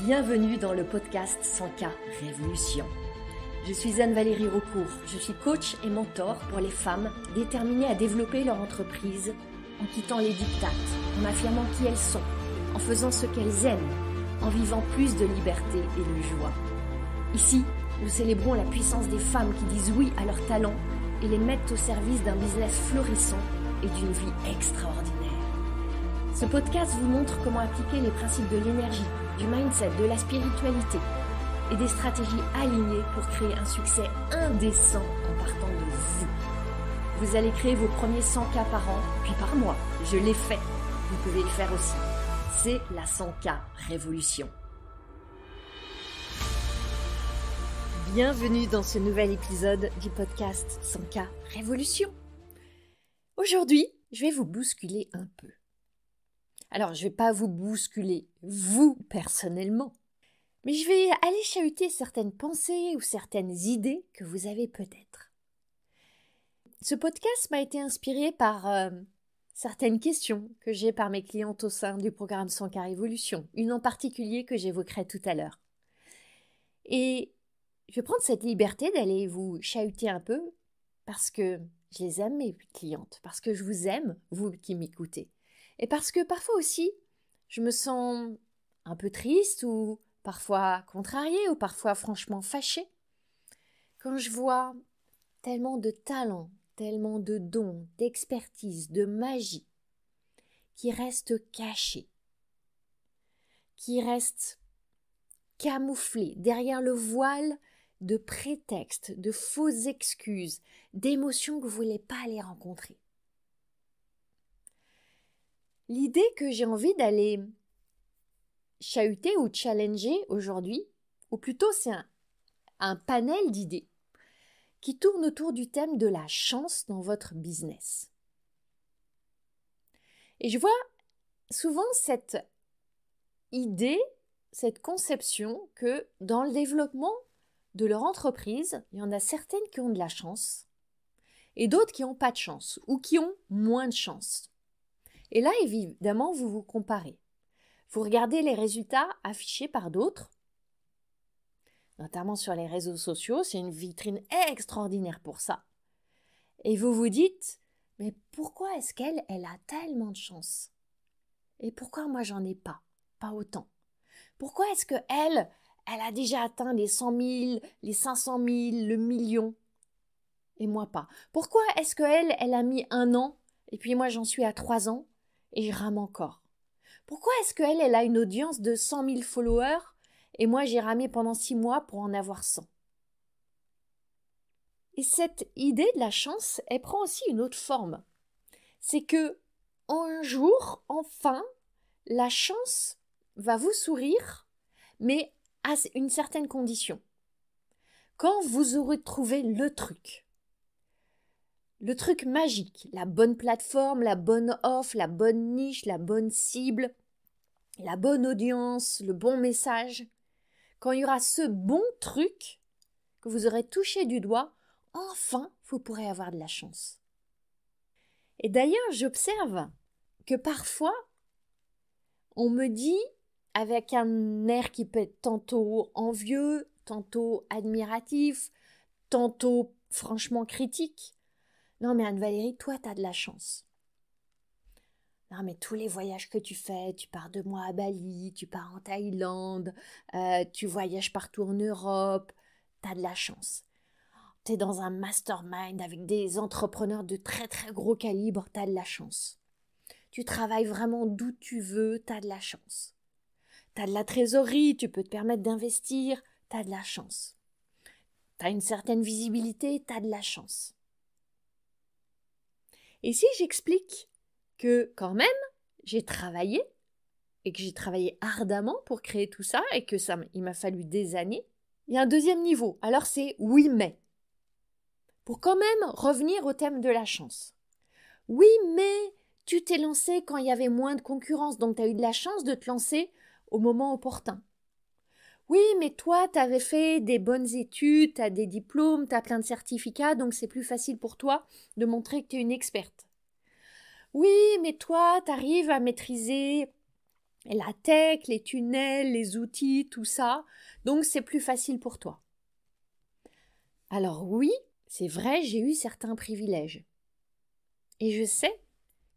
Bienvenue dans le podcast 100K Révolution. Je suis Anne-Valérie Raucourt, je suis coach et mentor pour les femmes déterminées à développer leur entreprise en quittant les diktats, en affirmant qui elles sont, en faisant ce qu'elles aiment, en vivant plus de liberté et de joie. Ici, nous célébrons la puissance des femmes qui disent oui à leurs talents et les mettent au service d'un business florissant et d'une vie extraordinaire. Ce podcast vous montre comment appliquer les principes de l'énergie, du mindset, de la spiritualité et des stratégies alignées pour créer un succès indécent en partant de vous. Vous allez créer vos premiers 100K par an, puis par mois. Je l'ai fait. Vous pouvez le faire aussi. C'est la 100K Révolution. Bienvenue dans ce nouvel épisode du podcast 100K Révolution. Aujourd'hui, je vais vous bousculer un peu. Alors, je ne vais pas vous bousculer, vous, personnellement, mais je vais aller chahuter certaines pensées ou certaines idées que vous avez peut-être. Ce podcast m'a été inspiré par certaines questions que j'ai par mes clientes au sein du programme 100K Révolution, une en particulier que j'évoquerai tout à l'heure. Et je vais prendre cette liberté d'aller vous chahuter un peu parce que je les aime, mes clientes, parce que je vous aime, vous qui m'écoutez. Et parce que parfois aussi, je me sens un peu triste ou parfois contrariée ou parfois franchement fâchée quand je vois tellement de talents, tellement de dons, d'expertise, de magie qui restent cachés, qui restent camouflés derrière le voile de prétextes, de fausses excuses, d'émotions que vous ne voulez pas les rencontrer. L'idée que j'ai envie d'aller chahuter ou challenger aujourd'hui, ou plutôt c'est un panel d'idées qui tourne autour du thème de la chance dans votre business. Et je vois souvent cette idée, cette conception que dans le développement de leur entreprise, il y en a certaines qui ont de la chance et d'autres qui n'ont pas de chance ou qui ont moins de chance. Et là, évidemment, vous vous comparez. Vous regardez les résultats affichés par d'autres, notamment sur les réseaux sociaux, c'est une vitrine extraordinaire pour ça. Et vous vous dites, mais pourquoi est-ce qu'elle a tellement de chance? Et pourquoi moi j'en ai pas autant? Pourquoi est-ce qu'elle a déjà atteint les 100 000, les 500 000, le million, et moi pas? Pourquoi est-ce qu'elle a mis 1 an, et puis moi j'en suis à 3 ans, et je rame encore? Pourquoi est-ce qu'elle a une audience de 100 000 followers et moi j'ai ramé pendant 6 mois pour en avoir 100? Et cette idée de la chance, elle prend aussi une autre forme. C'est que un jour, enfin, la chance va vous sourire, mais à une certaine condition. Quand vous aurez trouvé le truc magique, la bonne plateforme, la bonne offre, la bonne niche, la bonne cible, la bonne audience, le bon message, quand il y aura ce bon truc que vous aurez touché du doigt, enfin, vous pourrez avoir de la chance. Et d'ailleurs, j'observe que parfois, on me dit, avec un air qui peut être tantôt envieux, tantôt admiratif, tantôt franchement critique, « Non mais Anne-Valérie, toi, tu as de la chance. » Non, mais tous les voyages que tu fais, tu pars 2 mois à Bali, tu pars en Thaïlande, tu voyages partout en Europe, t'as de la chance. T'es dans un mastermind avec des entrepreneurs de très très gros calibre, t'as de la chance. Tu travailles vraiment d'où tu veux, t'as de la chance. T'as de la trésorerie, tu peux te permettre d'investir, t'as de la chance. T'as une certaine visibilité, t'as de la chance. Et si j'explique que quand même, j'ai travaillé et que j'ai travaillé ardemment pour créer tout ça et que il m'a fallu des années, il y a un deuxième niveau. Alors c'est oui mais. Pour quand même revenir au thème de la chance. Oui mais tu t'es lancé quand il y avait moins de concurrence, donc tu as eu de la chance de te lancer au moment opportun. Oui mais toi tu avais fait des bonnes études, tu as des diplômes, tu as plein de certificats, donc c'est plus facile pour toi de montrer que tu es une experte. Oui, mais toi, tu arrives à maîtriser la tech, les tunnels, les outils, tout ça. Donc, c'est plus facile pour toi. Alors oui, c'est vrai, j'ai eu certains privilèges. Et je sais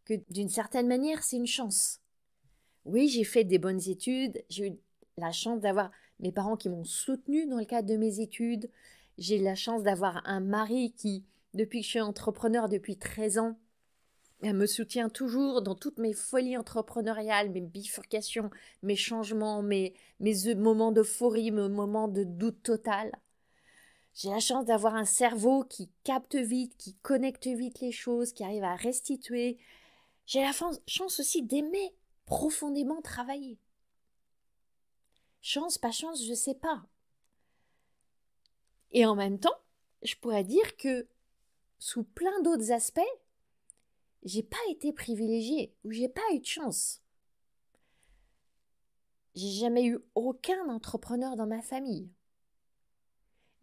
que d'une certaine manière, c'est une chance. Oui, j'ai fait des bonnes études, j'ai eu la chance d'avoir mes parents qui m'ont soutenue dans le cadre de mes études. J'ai la chance d'avoir un mari qui, depuis que je suis entrepreneur depuis 13 ans, elle me soutient toujours dans toutes mes folies entrepreneuriales, mes bifurcations, mes changements, mes moments d'euphorie, mes moments de doute total. J'ai la chance d'avoir un cerveau qui capte vite, qui connecte vite les choses, qui arrive à restituer. J'ai la chance aussi d'aimer profondément travailler. Chance, pas chance, je ne sais pas. Et en même temps, je pourrais dire que sous plein d'autres aspects, j'ai pas été privilégiée ou j'ai pas eu de chance. J'ai jamais eu aucun entrepreneur dans ma famille.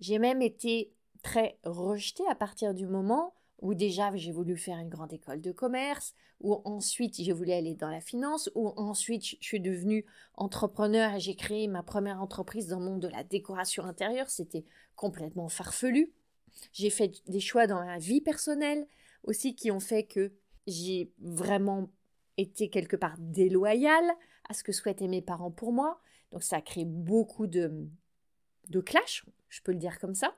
J'ai même été très rejetée à partir du moment où déjà j'ai voulu faire une grande école de commerce, où ensuite j'ai voulu aller dans la finance, où ensuite je suis devenue entrepreneur et j'ai créé ma première entreprise dans le monde de la décoration intérieure. C'était complètement farfelu. J'ai fait des choix dans ma vie personnelle aussi qui ont fait que j'ai vraiment été quelque part déloyale à ce que souhaitaient mes parents pour moi. Donc ça a créé beaucoup de clash, je peux le dire comme ça.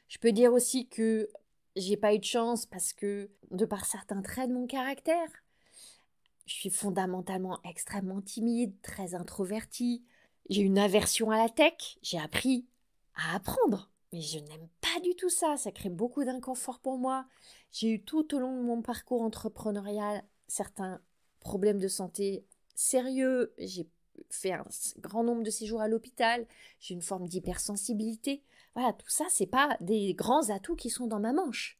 Je peux dire aussi que j'ai pas eu de chance parce que, de par certains traits de mon caractère, je suis fondamentalement extrêmement timide, très introvertie. J'ai une aversion à la tech, j'ai appris à apprendre. Mais je n'aime pas du tout ça, ça crée beaucoup d'inconfort pour moi. J'ai eu tout au long de mon parcours entrepreneurial certains problèmes de santé sérieux. J'ai fait un grand nombre de séjours à l'hôpital. J'ai une forme d'hypersensibilité. Voilà, tout ça, c'est pas des grands atouts qui sont dans ma manche.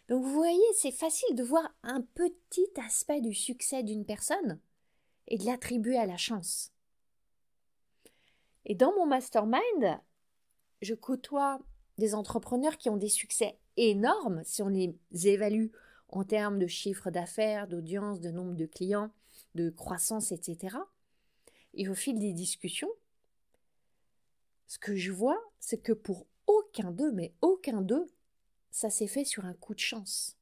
Donc vous voyez, c'est facile de voir un petit aspect du succès d'une personne et de l'attribuer à la chance. Et dans mon mastermind, je côtoie des entrepreneurs qui ont des succès énormes si on les évalue en termes de chiffre d'affaires, d'audience, de nombre de clients, de croissance, etc. Et au fil des discussions, ce que je vois, c'est que pour aucun d'eux, mais aucun d'eux, ça s'est fait sur un coup de chance.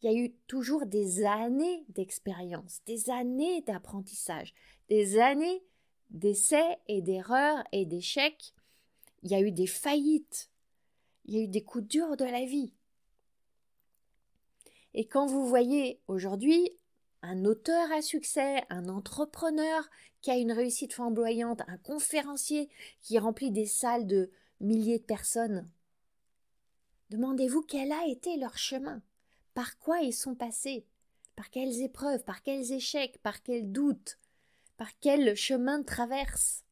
Il y a eu toujours des années d'expérience, des années d'apprentissage, des années d'essais et d'erreurs et d'échecs. Il y a eu des faillites, il y a eu des coups durs de la vie. Et quand vous voyez aujourd'hui un auteur à succès, un entrepreneur qui a une réussite flamboyante, un conférencier qui remplit des salles de milliers de personnes, demandez-vous quel a été leur chemin, par quoi ils sont passés, par quelles épreuves, par quels échecs, par quels doutes, par quel chemin de traverse.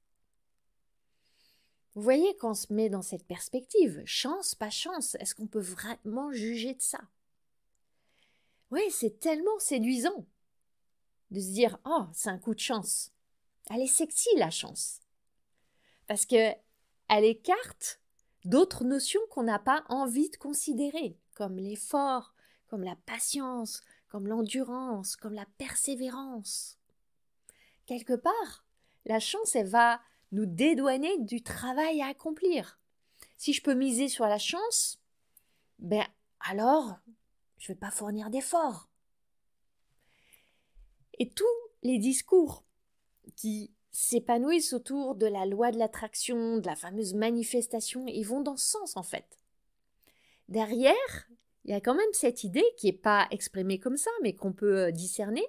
Vous voyez qu'on se met dans cette perspective, chance, pas chance, est-ce qu'on peut vraiment juger de ça? Oui, c'est tellement séduisant de se dire « Oh, c'est un coup de chance ». Elle est sexy, la chance. Parce qu'elle écarte d'autres notions qu'on n'a pas envie de considérer, comme l'effort, comme la patience, comme l'endurance, comme la persévérance. Quelque part, la chance, elle va nous dédouaner du travail à accomplir. Si je peux miser sur la chance, ben alors, je ne vais pas fournir d'efforts. Et tous les discours qui s'épanouissent autour de la loi de l'attraction, de la fameuse manifestation, ils vont dans ce sens en fait. Derrière, il y a quand même cette idée qui n'est pas exprimée comme ça, mais qu'on peut discerner,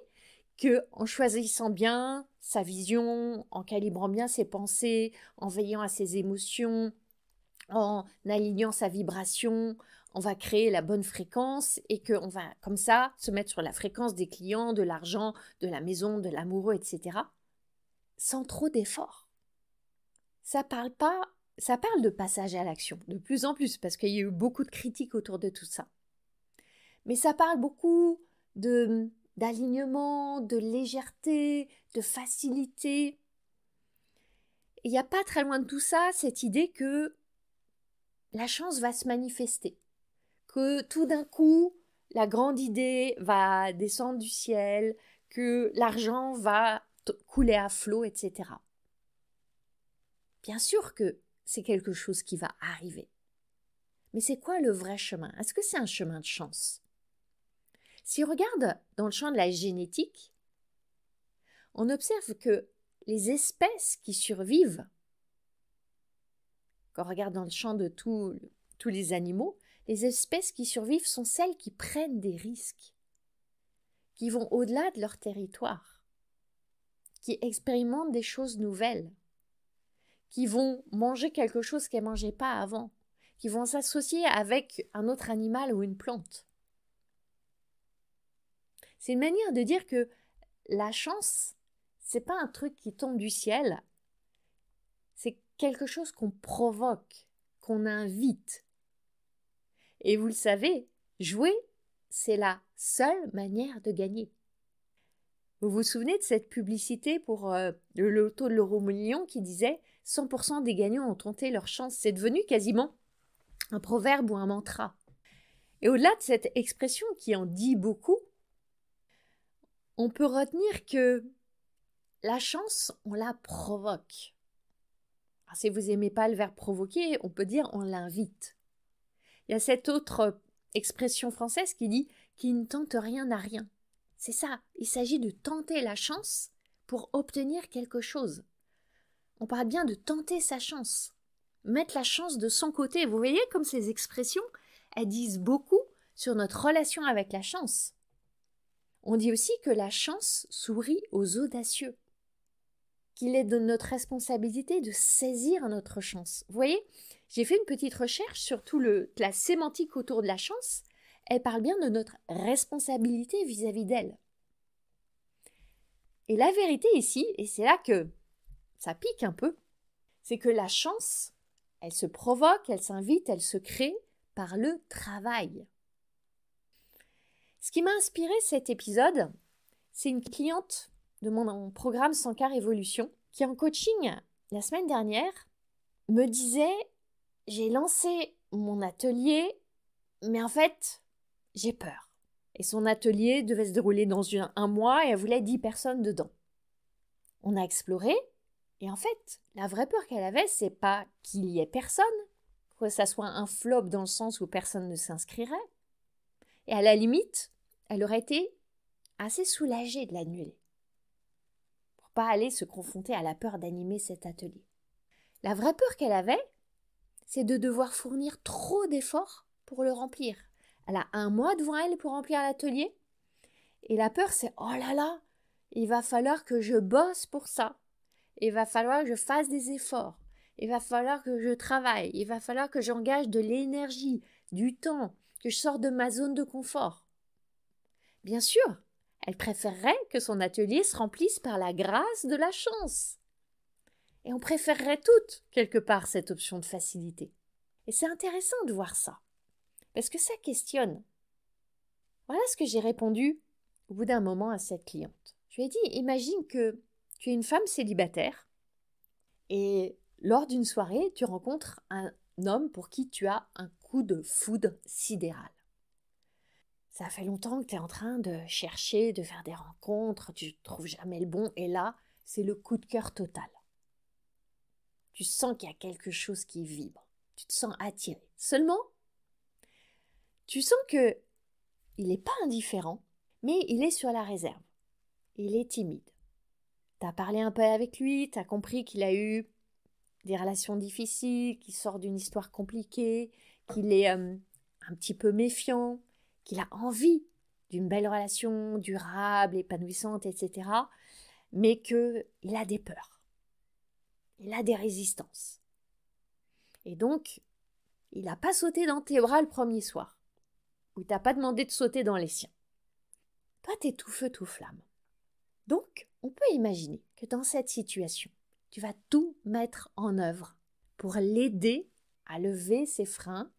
qu'en choisissant bien sa vision, en calibrant bien ses pensées, en veillant à ses émotions, en alignant sa vibration, on va créer la bonne fréquence et qu'on va comme ça se mettre sur la fréquence des clients, de l'argent, de la maison, de l'amoureux, etc. sans trop d'efforts. Ça parle de passage à l'action, de plus en plus, parce qu'il y a eu beaucoup de critiques autour de tout ça. Mais ça parle beaucoup d'alignement, de légèreté, de facilité. Il n'y a pas très loin de tout ça cette idée que la chance va se manifester, que tout d'un coup, la grande idée va descendre du ciel, que l'argent va couler à flot, etc. Bien sûr que c'est quelque chose qui va arriver. Mais c'est quoi le vrai chemin? Est-ce que c'est un chemin de chance? Si on regarde dans le champ de la génétique, on observe que les espèces qui survivent, quand on regarde dans le champ de tous les animaux, les espèces qui survivent sont celles qui prennent des risques, qui vont au-delà de leur territoire, qui expérimentent des choses nouvelles, qui vont manger quelque chose qu'elles ne mangeaient pas avant, qui vont s'associer avec un autre animal ou une plante. C'est une manière de dire que la chance, c'est pas un truc qui tombe du ciel, c'est quelque chose qu'on provoque, qu'on invite. Et vous le savez, jouer, c'est la seule manière de gagner. Vous vous souvenez de cette publicité pour le loto de l'euro-million qui disait 100% des gagnants ont tenté leur chance. C'est devenu quasiment un proverbe ou un mantra. Et au-delà de cette expression qui en dit beaucoup, on peut retenir que la chance, on la provoque. Alors, si vous n'aimez pas le verbe provoquer, on peut dire on l'invite. Il y a cette autre expression française qui dit « qui ne tente rien n'a rien ». C'est ça, il s'agit de tenter la chance pour obtenir quelque chose. On parle bien de tenter sa chance, mettre la chance de son côté. Vous voyez comme ces expressions, elles disent beaucoup sur notre relation avec la chance. On dit aussi que la chance sourit aux audacieux, qu'il est de notre responsabilité de saisir notre chance. Vous voyez, j'ai fait une petite recherche sur la sémantique autour de la chance. Elle parle bien de notre responsabilité vis-à-vis d'elle. Et la vérité ici, et c'est là que ça pique un peu, c'est que la chance, elle se provoque, elle s'invite, elle se crée par le travail. Ce qui m'a inspiré cet épisode, c'est une cliente de mon programme 100K Révolution qui, en coaching la semaine dernière, me disait « J'ai lancé mon atelier, mais en fait, j'ai peur. » Et son atelier devait se dérouler dans un mois et elle voulait 10 personnes dedans. On a exploré et en fait, la vraie peur qu'elle avait, c'est pas qu'il y ait personne, que ça soit un flop dans le sens où personne ne s'inscrirait. Et à la limite, elle aurait été assez soulagée de l'annuler pour pas aller se confronter à la peur d'animer cet atelier. La vraie peur qu'elle avait, c'est de devoir fournir trop d'efforts pour le remplir. Elle a 1 mois devant elle pour remplir l'atelier. Et la peur, c'est « Oh là là, il va falloir que je bosse pour ça. Il va falloir que je fasse des efforts. Il va falloir que je travaille. Il va falloir que j'engage de l'énergie, du temps, que je sorte de ma zone de confort. » Bien sûr, elle préférerait que son atelier se remplisse par la grâce de la chance. Et on préférerait toutes, quelque part, cette option de facilité. Et c'est intéressant de voir ça, parce que ça questionne. Voilà ce que j'ai répondu au bout d'un moment à cette cliente. Je lui ai dit, imagine que tu es une femme célibataire et lors d'une soirée, tu rencontres un homme pour qui tu as un coup de foudre sidéral. Ça fait longtemps que tu es en train de chercher, de faire des rencontres, tu ne trouves jamais le bon et là, c'est le coup de cœur total. Tu sens qu'il y a quelque chose qui vibre, tu te sens attiré. Seulement, tu sens que il n'est pas indifférent, mais il est sur la réserve. Il est timide. Tu as parlé un peu avec lui, tu as compris qu'il a eu des relations difficiles, qu'il sort d'une histoire compliquée, qu'il est un petit peu méfiant, qu'il a envie d'une belle relation durable, épanouissante, etc. Mais qu'il a des peurs. Il a des résistances. Et donc, il n'a pas sauté dans tes bras le premier soir. Ou il t'a pas demandé de sauter dans les siens. Toi, t'es tout feu, tout flamme. Donc, on peut imaginer que dans cette situation, tu vas tout mettre en œuvre pour l'aider à lever ses freins,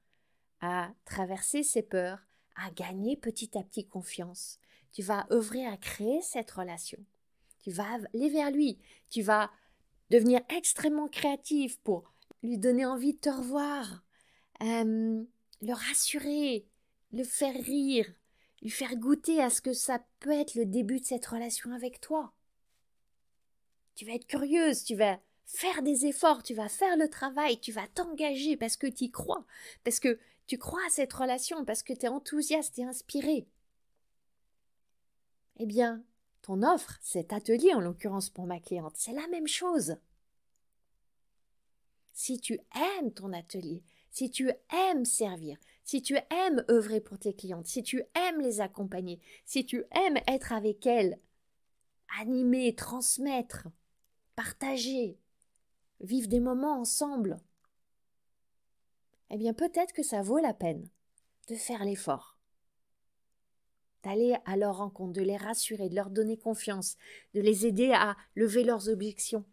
à traverser ses peurs, à gagner petit à petit confiance. Tu vas œuvrer à créer cette relation. Tu vas aller vers lui. Tu vas devenir extrêmement créatif pour lui donner envie de te revoir, le rassurer, le faire rire, lui faire goûter à ce que ça peut être le début de cette relation avec toi. Tu vas être curieuse, tu vas faire des efforts, tu vas faire le travail, tu vas t'engager parce que tu y crois, parce que tu crois à cette relation, parce que tu es enthousiaste et inspiré. Eh bien, ton offre, cet atelier en l'occurrence pour ma cliente, c'est la même chose. Si tu aimes ton atelier, si tu aimes servir, si tu aimes œuvrer pour tes clientes, si tu aimes les accompagner, si tu aimes être avec elles, animer, transmettre, partager, vivre des moments ensemble, eh bien peut-être que ça vaut la peine de faire l'effort, d'aller à leur rencontre, de les rassurer, de leur donner confiance, de les aider à lever leurs objections.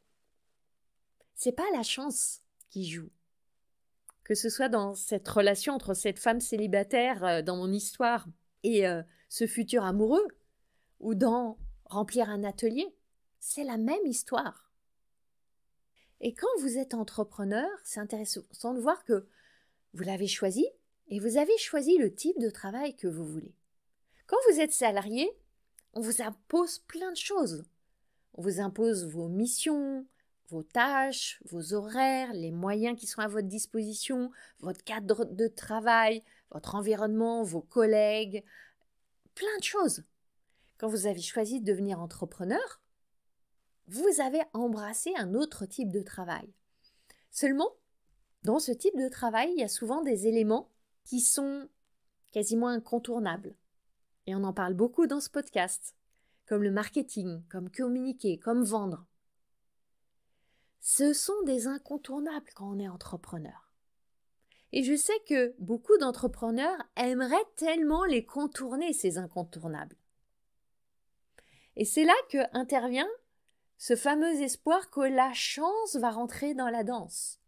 C'est pas la chance qui joue. Que ce soit dans cette relation entre cette femme célibataire dans mon histoire et ce futur amoureux, ou dans remplir un atelier, c'est la même histoire. Et quand vous êtes entrepreneur, c'est intéressant de voir que vous l'avez choisi et vous avez choisi le type de travail que vous voulez. Quand vous êtes salarié, on vous impose plein de choses. On vous impose vos missions, vos tâches, vos horaires, les moyens qui sont à votre disposition, votre cadre de travail, votre environnement, vos collègues, plein de choses. Quand vous avez choisi de devenir entrepreneur, vous avez embrassé un autre type de travail. Seulement, dans ce type de travail, il y a souvent des éléments qui sont quasiment incontournables. Et on en parle beaucoup dans ce podcast, comme le marketing, comme communiquer, comme vendre. Ce sont des incontournables quand on est entrepreneur. Et je sais que beaucoup d'entrepreneurs aimeraient tellement les contourner, ces incontournables. Et c'est là que intervient ce fameux espoir que la chance va rentrer dans la danse.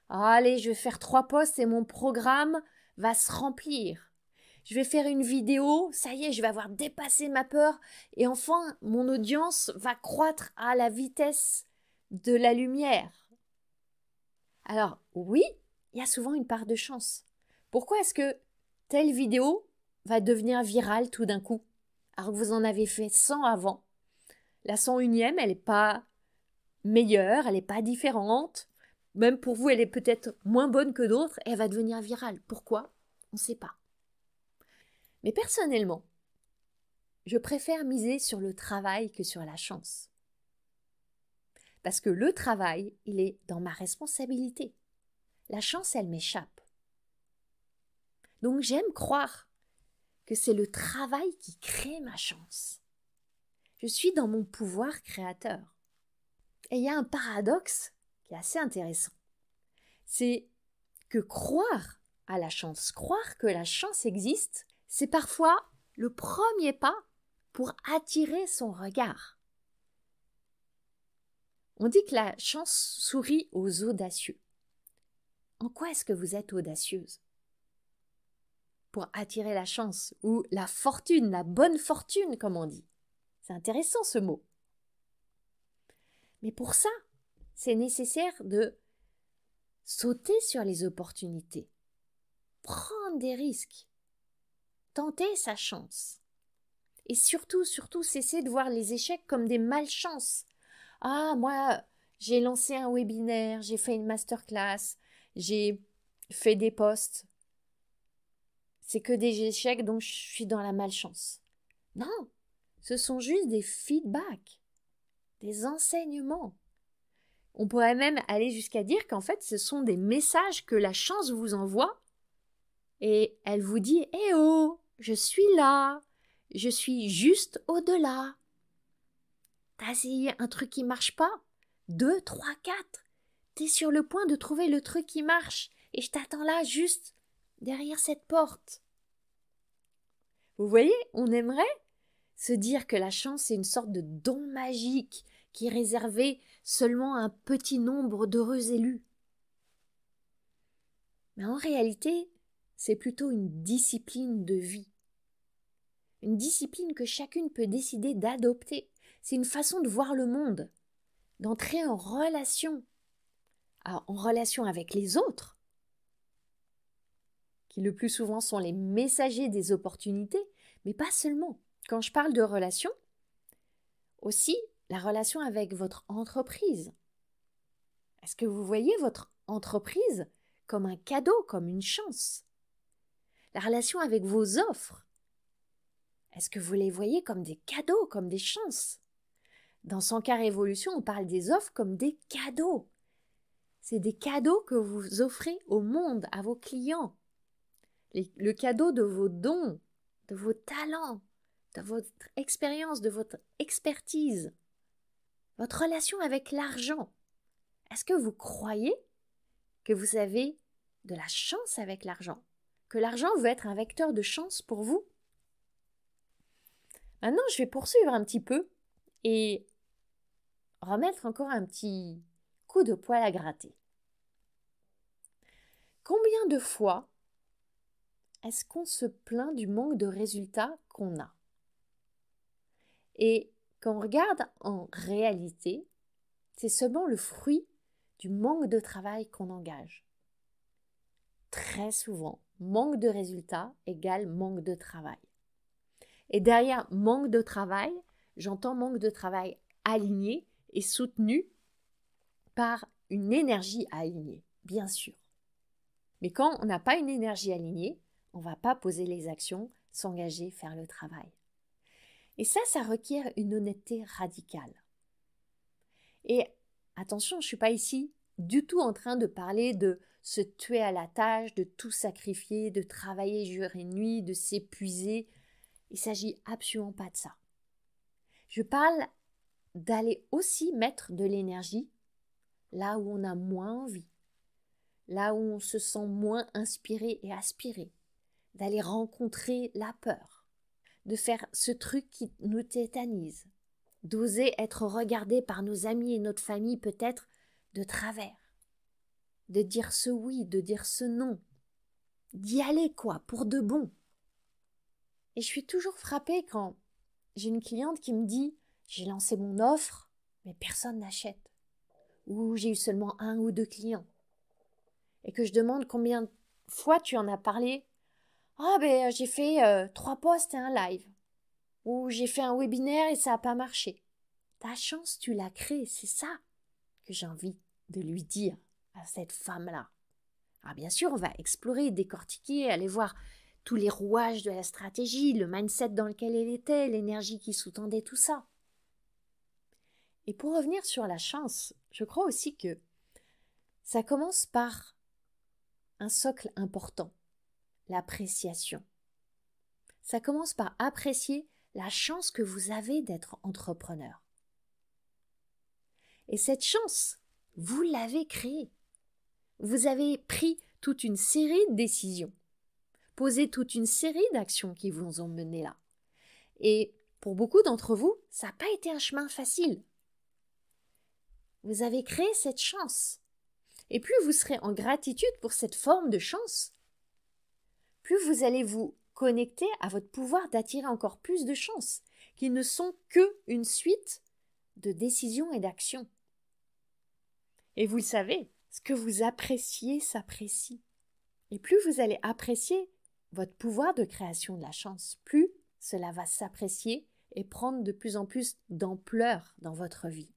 Allez, je vais faire 3 posts et mon programme va se remplir. Je vais faire une vidéo, ça y est, je vais avoir dépassé ma peur et enfin mon audience va croître à la vitesse de la lumière. Alors oui, il y a souvent une part de chance. Pourquoi est-ce que telle vidéo va devenir virale tout d'un coup, alors que vous en avez fait 100 avant? La 101e, elle n'est pas meilleure, elle n'est pas différente. Même pour vous, elle est peut-être moins bonne que d'autres et elle va devenir virale. Pourquoi? On ne sait pas. Mais personnellement, je préfère miser sur le travail que sur la chance. Parce que le travail, il est dans ma responsabilité. La chance, elle m'échappe. Donc j'aime croire que c'est le travail qui crée ma chance. Je suis dans mon pouvoir créateur. Et il y a un paradoxe qui est assez intéressant. C'est que croire à la chance, croire que la chance existe, c'est parfois le premier pas pour attirer son regard. On dit que la chance sourit aux audacieux. En quoi est-ce que vous êtes audacieuse? Pour attirer la chance ou la fortune, la bonne fortune, comme on dit. C'est intéressant ce mot. Mais pour ça, c'est nécessaire de sauter sur les opportunités, prendre des risques, tenter sa chance. Et surtout, cesser de voir les échecs comme des malchances. Ah, moi, j'ai lancé un webinaire, j'ai fait une masterclass, j'ai fait des posts. C'est que des échecs, donc je suis dans la malchance. Non, ce sont juste des feedbacks, des enseignements. On pourrait même aller jusqu'à dire qu'en fait, ce sont des messages que la chance vous envoie et elle vous dit « Eh oh, je suis là, je suis juste au-delà. » T'as essayé un truc qui marche pas? 2, 3, 4. T'es sur le point de trouver le truc qui marche et je t'attends là juste derrière cette porte. Vous voyez, on aimerait se dire que la chance c'est une sorte de don magique qui est réservé seulement à un petit nombre d'heureux élus. Mais en réalité, c'est plutôt une discipline de vie. Une discipline que chacune peut décider d'adopter. C'est une façon de voir le monde, d'entrer en relation. Alors, en relation avec les autres, qui le plus souvent sont les messagers des opportunités, Mais pas seulement. Quand je parle de relation, aussi la relation avec votre entreprise. Est-ce que vous voyez votre entreprise comme un cadeau, comme une chance? La relation avec vos offres. Est-ce que vous les voyez comme des cadeaux, comme des chances? Dans 100K Révolution, on parle des offres comme des cadeaux. C'est des cadeaux que vous offrez au monde, à vos clients. Le cadeau de vos dons, de vos talents, de votre expérience, de votre expertise. Votre relation avec l'argent. Est-ce que vous croyez que vous avez de la chance avec l'argent? Que l'argent veut être un vecteur de chance pour vous? Maintenant, je vais poursuivre un petit peu et remettre encore un petit coup de poil à gratter. Combien de fois est-ce qu'on se plaint du manque de résultats qu'on a? Et quand on regarde en réalité, c'est seulement le fruit du manque de travail qu'on engage. Très souvent, manque de résultats égale manque de travail. Et derrière manque de travail, j'entends manque de travail aligné et soutenu par une énergie alignée, bien sûr. Mais quand on n'a pas une énergie alignée, on ne va pas poser les actions, s'engager, faire le travail. Et ça requiert une honnêteté radicale. Et attention, je ne suis pas ici du tout en train de parler de se tuer à la tâche, de tout sacrifier, de travailler jour et nuit, de s'épuiser. Il ne s'agit absolument pas de ça. Je parle d'aller aussi mettre de l'énergie là où on a moins envie, là où on se sent moins inspiré et aspiré, d'aller rencontrer la peur, de faire ce truc qui nous tétanise, d'oser être regardé par nos amis et notre famille peut-être de travers, de dire ce oui, de dire ce non, d'y aller quoi, pour de bon. Et je suis toujours frappée quand j'ai une cliente qui me dit « J'ai lancé mon offre, mais personne n'achète. » Ou « J'ai eu seulement 1 ou 2 clients. » Et que je demande combien de fois tu en as parlé. « Ah ben j'ai fait 3 posts et un live. » Ou « J'ai fait un webinaire et ça n'a pas marché. » Ta chance, tu l'as créée, c'est ça que j'ai envie de lui dire à cette femme-là. Alors bien sûr, on va explorer, décortiquer, aller voir tous les rouages de la stratégie, le mindset dans lequel elle était, l'énergie qui sous-tendait tout ça. Et pour revenir sur la chance, je crois aussi que ça commence par un socle important, l'appréciation. Ça commence par apprécier la chance que vous avez d'être entrepreneur. Et cette chance, vous l'avez créée. Vous avez pris toute une série de décisions, posé toute une série d'actions qui vous ont mené là. Et pour beaucoup d'entre vous, ça n'a pas été un chemin facile. Vous avez créé cette chance. Et plus vous serez en gratitude pour cette forme de chance, plus vous allez vous connecter à votre pouvoir d'attirer encore plus de chances, qui ne sont qu'une suite de décisions et d'actions. Et vous le savez, ce que vous appréciez s'apprécie. Et plus vous allez apprécier votre pouvoir de création de la chance, plus cela va s'apprécier et prendre de plus en plus d'ampleur dans votre vie.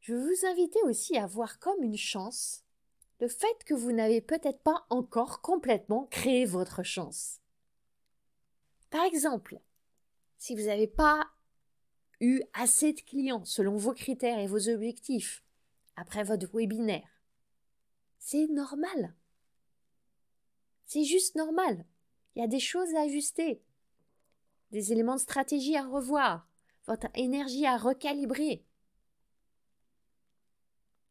Je veux vous inviter aussi à voir comme une chance le fait que vous n'avez peut-être pas encore complètement créé votre chance. Par exemple, si vous n'avez pas eu assez de clients selon vos critères et vos objectifs après votre webinaire, c'est normal. C'est juste normal. Il y a des choses à ajuster, des éléments de stratégie à revoir, votre énergie à recalibrer.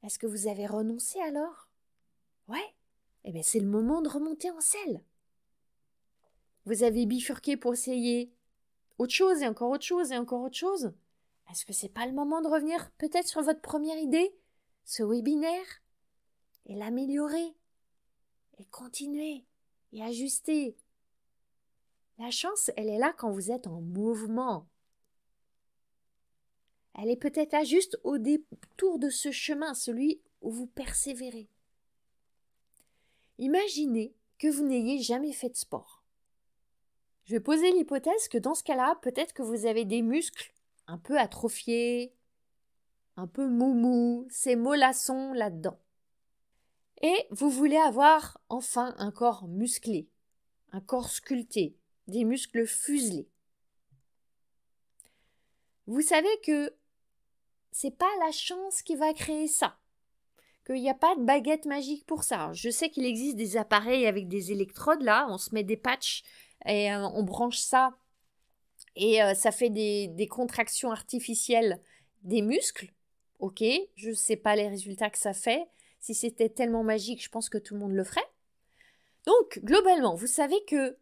Est-ce que vous avez renoncé alors? Ouais, eh bien c'est le moment de remonter en selle. Vous avez bifurqué pour essayer autre chose et encore autre chose et encore autre chose. Est-ce que c'est pas le moment de revenir peut-être sur votre première idée, ce webinaire, et l'améliorer, et continuer, et ajuster? La chance, elle est là quand vous êtes en mouvement. Elle est peut-être là juste au détour de ce chemin, celui où vous persévérez. Imaginez que vous n'ayez jamais fait de sport. Je vais poser l'hypothèse que dans ce cas-là, peut-être que vous avez des muscles un peu atrophiés, un peu moumou, ces mollassons là-dedans. Et vous voulez avoir enfin un corps musclé, un corps sculpté, des muscles fuselés. Vous savez que c'est pas la chance qui va créer ça, qu'il n'y a pas de baguette magique pour ça. Je sais qu'il existe des appareils avec des électrodes là, on se met des patchs et on branche ça et ça fait des contractions artificielles des muscles. Ok, je ne sais pas les résultats que ça fait. Si c'était tellement magique, je pense que tout le monde le ferait. Donc, globalement, vous savez que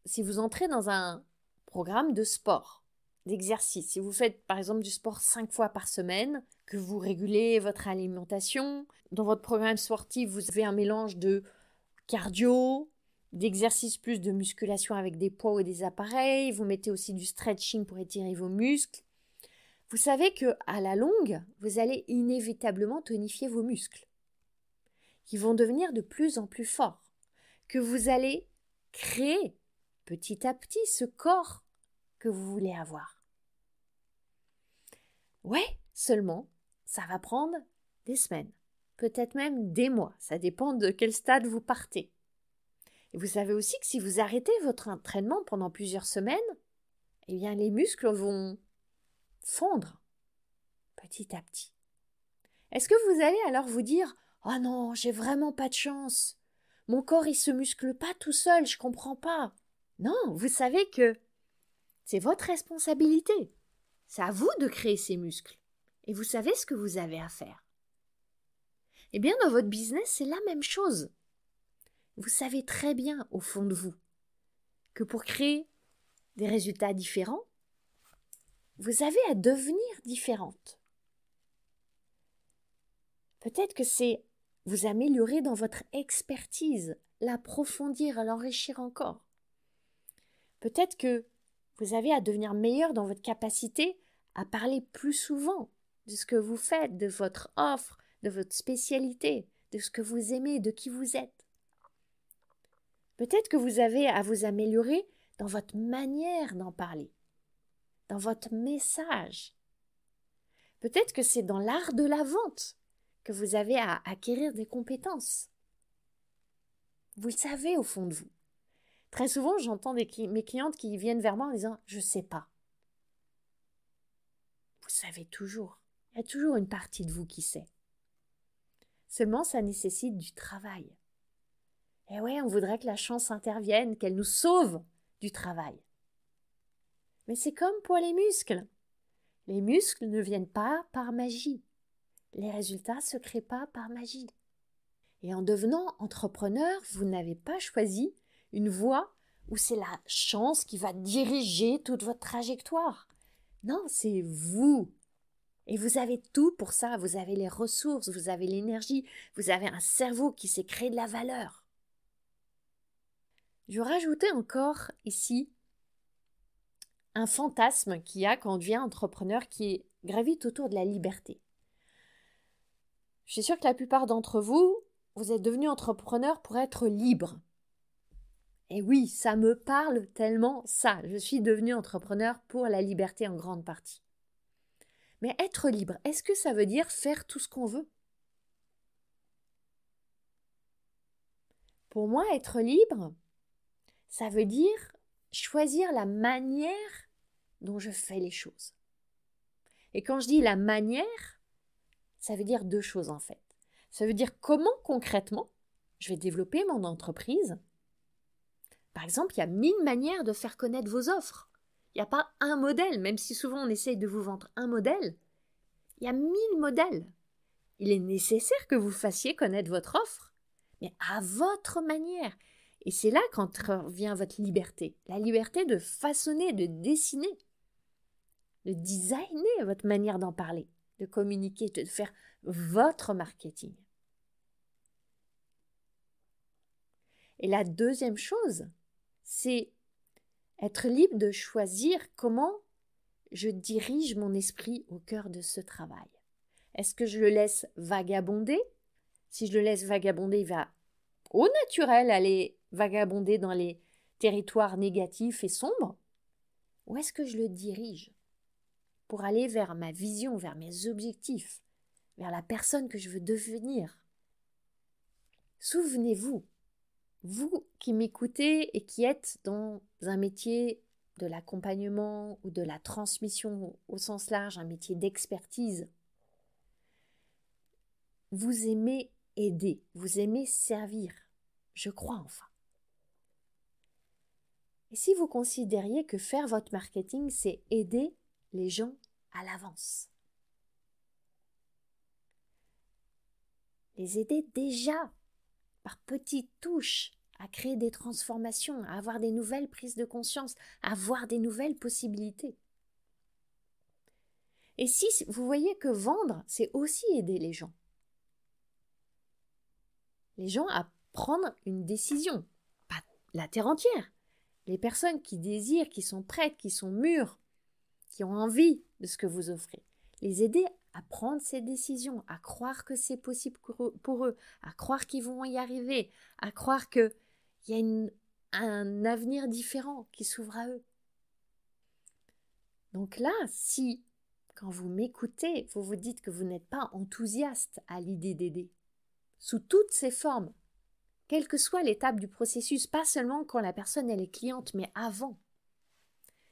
si vous entrez dans un programme de sport, d'exercice, si vous faites par exemple du sport 5 fois par semaine, que vous régulez votre alimentation, dans votre programme sportif, vous avez un mélange de cardio, d'exercices plus de musculation avec des poids ou des appareils, vous mettez aussi du stretching pour étirer vos muscles. Vous savez que à la longue, vous allez inévitablement tonifier vos muscles, qui vont devenir de plus en plus forts, que vous allez créer petit à petit ce corps que vous voulez avoir. Ouais, seulement, ça va prendre des semaines, peut-être même des mois, ça dépend de quel stade vous partez. Et vous savez aussi que si vous arrêtez votre entraînement pendant plusieurs semaines, eh bien les muscles vont fondre petit à petit. Est-ce que vous allez alors vous dire « Oh non, j'ai vraiment pas de chance. Mon corps, il se muscle pas tout seul, je comprends pas. » Non, vous savez que c'est votre responsabilité. C'est à vous de créer ces muscles. Et vous savez ce que vous avez à faire. Eh bien, dans votre business, c'est la même chose. Vous savez très bien, au fond de vous, que pour créer des résultats différents, vous avez à devenir différente. Peut-être que c'est vous améliorer dans votre expertise, l'approfondir, l'enrichir encore. Peut-être que vous avez à devenir meilleur dans votre capacité à parler plus souvent de ce que vous faites, de votre offre, de votre spécialité, de ce que vous aimez, de qui vous êtes. Peut-être que vous avez à vous améliorer dans votre manière d'en parler, dans votre message. Peut-être que c'est dans l'art de la vente que vous avez à acquérir des compétences. Vous le savez au fond de vous. Très souvent, j'entends mes clientes qui viennent vers moi en disant « je ne sais pas ». Vous savez toujours. Il y a toujours une partie de vous qui sait. Seulement, ça nécessite du travail. Et ouais, on voudrait que la chance intervienne, qu'elle nous sauve du travail. Mais c'est comme pour les muscles. Les muscles ne viennent pas par magie. Les résultats ne se créent pas par magie. Et en devenant entrepreneur, vous n'avez pas choisi une voie où c'est la chance qui va diriger toute votre trajectoire. Non, c'est vous. Et vous avez tout pour ça. Vous avez les ressources, vous avez l'énergie, vous avez un cerveau qui sait créer de la valeur. Je rajoutais encore ici un fantasme qu'il y a quand on devient entrepreneur qui gravite autour de la liberté. Je suis sûre que la plupart d'entre vous, vous êtes devenus entrepreneur pour être libre. Et oui, ça me parle tellement ça. Je suis devenue entrepreneur pour la liberté en grande partie. Mais être libre, est-ce que ça veut dire faire tout ce qu'on veut? Pour moi, être libre, ça veut dire choisir la manière dont je fais les choses. Et quand je dis la manière, ça veut dire deux choses en fait. Ça veut dire comment concrètement je vais développer mon entreprise. Par exemple, il y a 1000 manières de faire connaître vos offres. Il n'y a pas un modèle, même si souvent on essaye de vous vendre un modèle. Il y a 1000 modèles. Il est nécessaire que vous fassiez connaître votre offre, mais à votre manière. Et c'est là qu'intervient votre liberté. La liberté de façonner, de dessiner, de designer votre manière d'en parler, de communiquer, de faire votre marketing. Et la deuxième chose, c'est être libre de choisir comment je dirige mon esprit au cœur de ce travail. Est-ce que je le laisse vagabonder? Si je le laisse vagabonder, il va au naturel aller vagabonder dans les territoire négatif et sombre, ou est-ce que je le dirige pour aller vers ma vision, vers mes objectifs, vers la personne que je veux devenir? Souvenez-vous, vous qui m'écoutez et qui êtes dans un métier de l'accompagnement ou de la transmission au sens large, un métier d'expertise, vous aimez aider, vous aimez servir, je crois enfin. Et si vous considériez que faire votre marketing, c'est aider les gens à l'avance, les aider déjà par petites touches à créer des transformations, à avoir des nouvelles prises de conscience, à avoir des nouvelles possibilités. Et si vous voyez que vendre, c'est aussi aider les gens à prendre une décision, pas la terre entière. Les personnes qui désirent, qui sont prêtes, qui sont mûres, qui ont envie de ce que vous offrez, les aider à prendre ces décisions, à croire que c'est possible pour eux, à croire qu'ils vont y arriver, à croire qu'il y a un avenir différent qui s'ouvre à eux. Donc là, si, quand vous m'écoutez, vous vous dites que vous n'êtes pas enthousiaste à l'idée d'aider, sous toutes ses formes, quelle que soit l'étape du processus, pas seulement quand la personne elle est cliente, mais avant,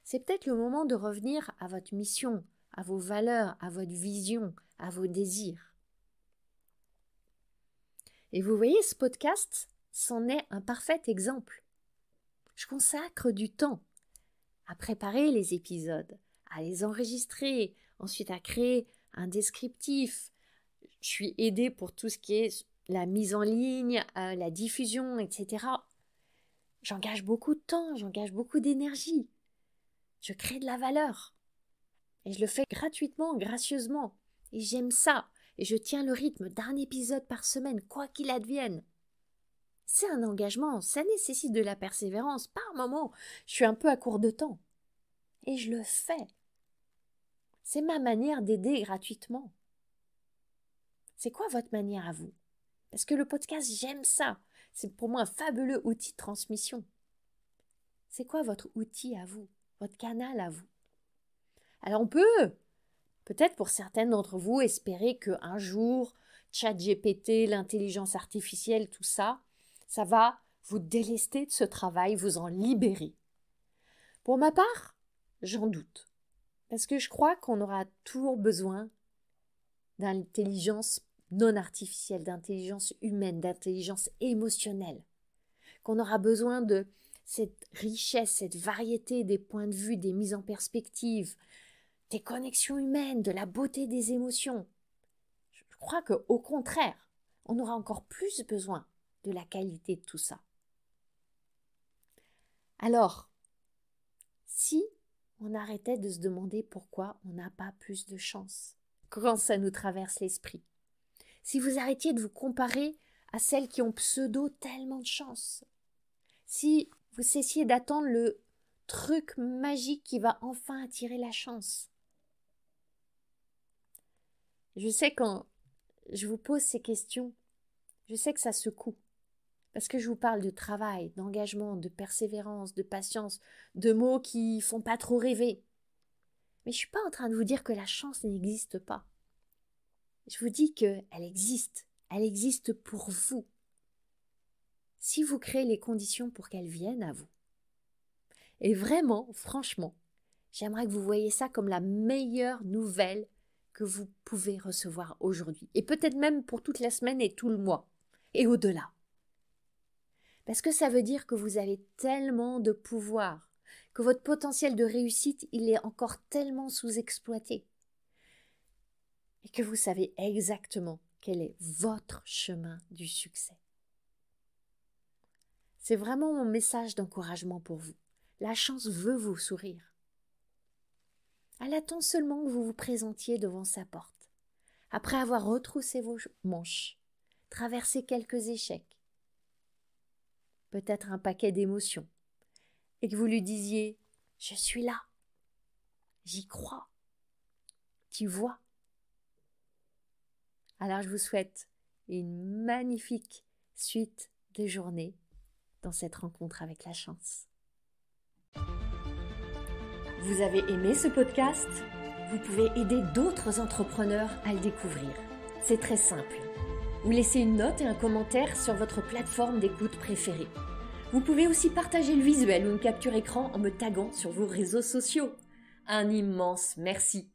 c'est peut-être le moment de revenir à votre mission, à vos valeurs, à votre vision, à vos désirs. Et vous voyez, ce podcast, c'en est un parfait exemple. Je consacre du temps à préparer les épisodes, à les enregistrer, ensuite à créer un descriptif. Je suis aidée pour tout ce qui est la mise en ligne, la diffusion, etc. J'engage beaucoup de temps, j'engage beaucoup d'énergie. Je crée de la valeur. Et je le fais gratuitement, gracieusement. Et j'aime ça. Et je tiens le rythme d'un épisode par semaine, quoi qu'il advienne. C'est un engagement, ça nécessite de la persévérance. Par moments, je suis un peu à court de temps. Et je le fais. C'est ma manière d'aider gratuitement. C'est quoi votre manière à vous? Parce que le podcast, j'aime ça. C'est pour moi un fabuleux outil de transmission. C'est quoi votre outil à vous? Votre canal à vous? Alors on peut, peut-être pour certaines d'entre vous, espérer qu'un jour, ChatGPT, l'intelligence artificielle, tout ça, ça va vous délester de ce travail, vous en libérer. Pour ma part, j'en doute. Parce que je crois qu'on aura toujours besoin d'intelligence non artificielle, d'intelligence humaine, d'intelligence émotionnelle. Qu'on aura besoin de cette richesse, cette variété des points de vue, des mises en perspective, des connexions humaines, de la beauté des émotions. Je crois qu'au contraire, on aura encore plus besoin de la qualité de tout ça. Alors, si on arrêtait de se demander pourquoi on n'a pas plus de chance, quand ça nous traverse l'esprit, si vous arrêtiez de vous comparer à celles qui ont pseudo tellement de chance, si vous cessiez d'attendre le truc magique qui va enfin attirer la chance. Je sais quand je vous pose ces questions, je sais que ça secoue. Parce que je vous parle de travail, d'engagement, de persévérance, de patience, de mots qui font pas trop rêver. Mais je suis pas en train de vous dire que la chance n'existe pas. Je vous dis qu'elle existe. Elle existe pour vous. Si vous créez les conditions pour qu'elle vienne à vous. Et vraiment, franchement, j'aimerais que vous voyiez ça comme la meilleure nouvelle que vous pouvez recevoir aujourd'hui. Et peut-être même pour toute la semaine et tout le mois. Et au-delà. Parce que ça veut dire que vous avez tellement de pouvoir, que votre potentiel de réussite, il est encore tellement sous-exploité. Et que vous savez exactement quel est votre chemin du succès. C'est vraiment mon message d'encouragement pour vous. La chance veut vous sourire. Elle attend seulement que vous vous présentiez devant sa porte, après avoir retroussé vos manches, traversé quelques échecs, peut-être un paquet d'émotions, et que vous lui disiez « Je suis là, j'y crois, tu vois ». Alors je vous souhaite une magnifique suite de journée dans cette rencontre avec la chance. Vous avez aimé ce podcast? Vous pouvez aider d'autres entrepreneurs à le découvrir. C'est très simple. Vous laissez une note et un commentaire sur votre plateforme d'écoute préférée. Vous pouvez aussi partager le visuel ou une capture écran en me taguant sur vos réseaux sociaux. Un immense merci.